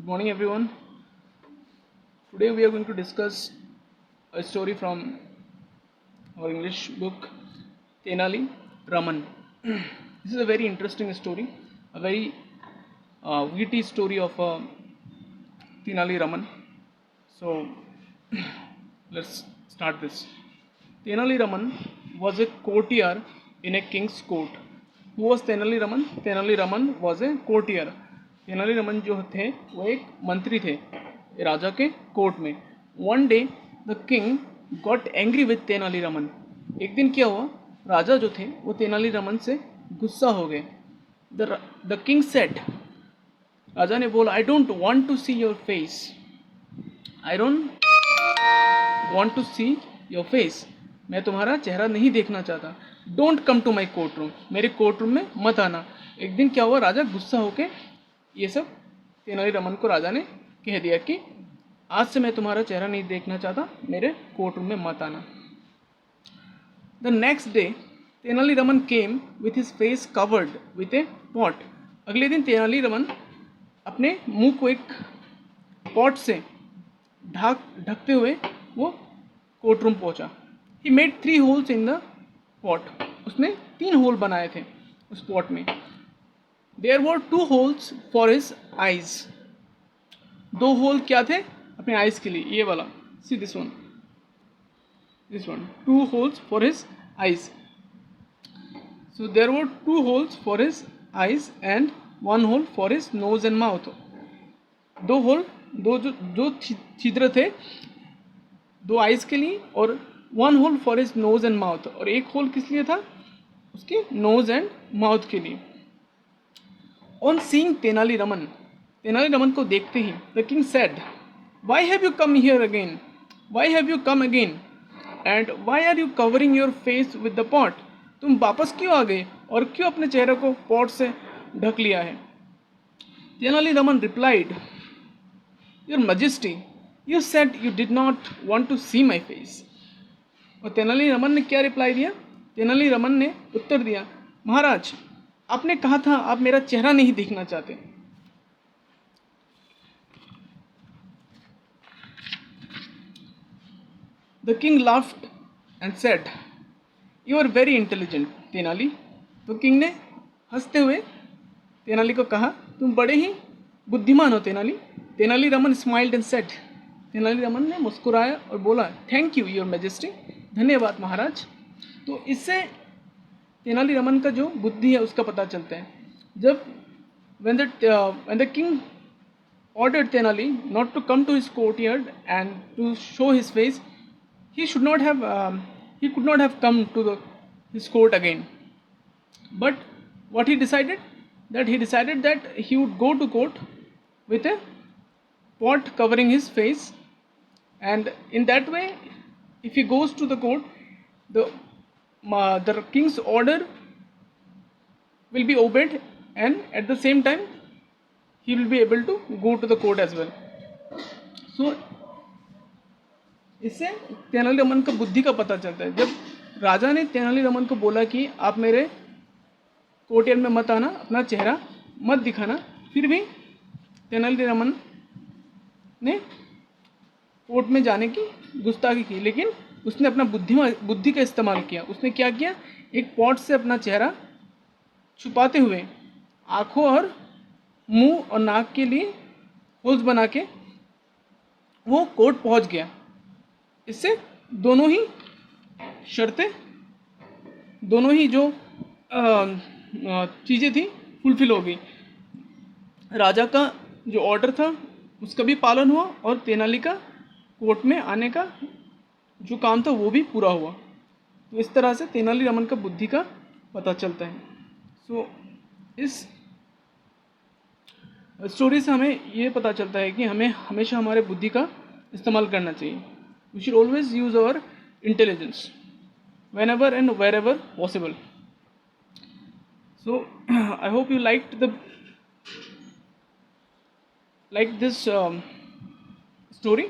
Good morning, everyone. Today we are going to discuss a story from our English book, Tenali Raman. This is a very interesting story, a very witty story of Tenali Raman. So let's start this. Tenali Raman was a courtier in a king's court. Who was Tenali Raman? Tenali Raman was a courtier. Tenali Raman जो थे वो एक मंत्री थे राजा के court में. One day the king got angry with Tenali Raman. एक दिन क्या हुआ, राजा जो थे वो तेनाली रमन से गुस्सा हो गए. द किंग सेड, राजा ने बोला, I don't want to see your face. I don't want to see your face. मैं तुम्हारा चेहरा नहीं देखना चाहता. Don't come to my court room. मेरे कोर्ट रूम में मत आना. एक दिन क्या हुआ, राजा गुस्सा होके ये सब तेनाली रमन को राजा ने कह दिया कि आज से मैं तुम्हारा चेहरा नहीं देखना चाहता, मेरे कोर्ट रूम में मत आना. The next day Tenali Raman came with his face covered with a pot. अगले दिन तेनाली रमन अपने मुंह को एक पॉट से ढकते हुए वो कोर्ट रूम पहुँचा. He made 3 holes in the pot. उसने 3 होल बनाए थे उस पॉट में. There were 2 holes for his eyes. 2 whole क्या थे अपने आइज के लिए, ये वाला. See this one. 2 holes for his eyes. So there were 2 holes for his eyes and 1 hole for his nose and mouth. 2 hole, जो छिद्र थे 2 आइज के लिए और 1 hole for his nose and mouth, और 1 होल किस लिए था, उसके नोज एंड माउथ के लिए. On seeing तेनाली रमन को देखते ही the king said, why have you come here again? Why have you come again? And why are you covering your face with the pot? तुम वापस क्यों आ गए और क्यों अपने चेहरे को पॉट से ढक लिया है. Tenali Raman replied, your majesty, you said you did not want to see my face. और तेनाली रमन ने क्या रिप्लाई दिया, तेनाली रमन ने उत्तर दिया, महाराज आपने कहा था आप मेरा चेहरा नहीं देखना चाहते. The king laughed and said, you are very intelligent Tenali. तो किंग ने हंसते हुए तेनाली को कहा, तुम बड़े ही बुद्धिमान हो Tenali. Tenali Raman smiled and said, Tenali Raman ने मुस्कुराया और बोला, थैंक यू योर मैजेस्टी. धन्यवाद महाराज. तो इससे तेनाली रमन का जो बुद्धि है उसका पता चलता है. जब when the king ordered Tenali not to come to his courtyard and to show his face, he could not have come to his court again. But what he decided, that he would go to court with a pot covering his face, and in that way if he goes to the court, the king's order will be obeyed, and at the same time he will be able to go to the court as well. So इससे तेनाली रमन का बुद्धि का पता चलता है. जब राजा ने तेनाली रमन को बोला कि आप मेरे कोर्टयार्ड में मत आना, अपना चेहरा मत दिखाना, फिर भी तेनाली रमन ने कोर्ट में जाने की गुस्ताखी की, लेकिन उसने अपना बुद्धि का इस्तेमाल किया. उसने क्या किया, एक पॉट से अपना चेहरा छुपाते हुए आँखों और मुंह और नाक के लिए होल्स बना के वो कोर्ट पहुंच गया. इससे दोनों ही शर्तें, दोनों ही जो चीज़ें थी फुलफिल हो गई. राजा का जो ऑर्डर था उसका भी पालन हुआ और तेनाली का कोर्ट में आने का जो काम था वो भी पूरा हुआ. तो इस तरह से तेनाली रमन का बुद्धि का पता चलता है. सो इस स्टोरी से हमें ये पता चलता है कि हमें हमेशा हमारे बुद्धि का इस्तेमाल करना चाहिए. We should always use our intelligence whenever and wherever possible. So I hope you like this story.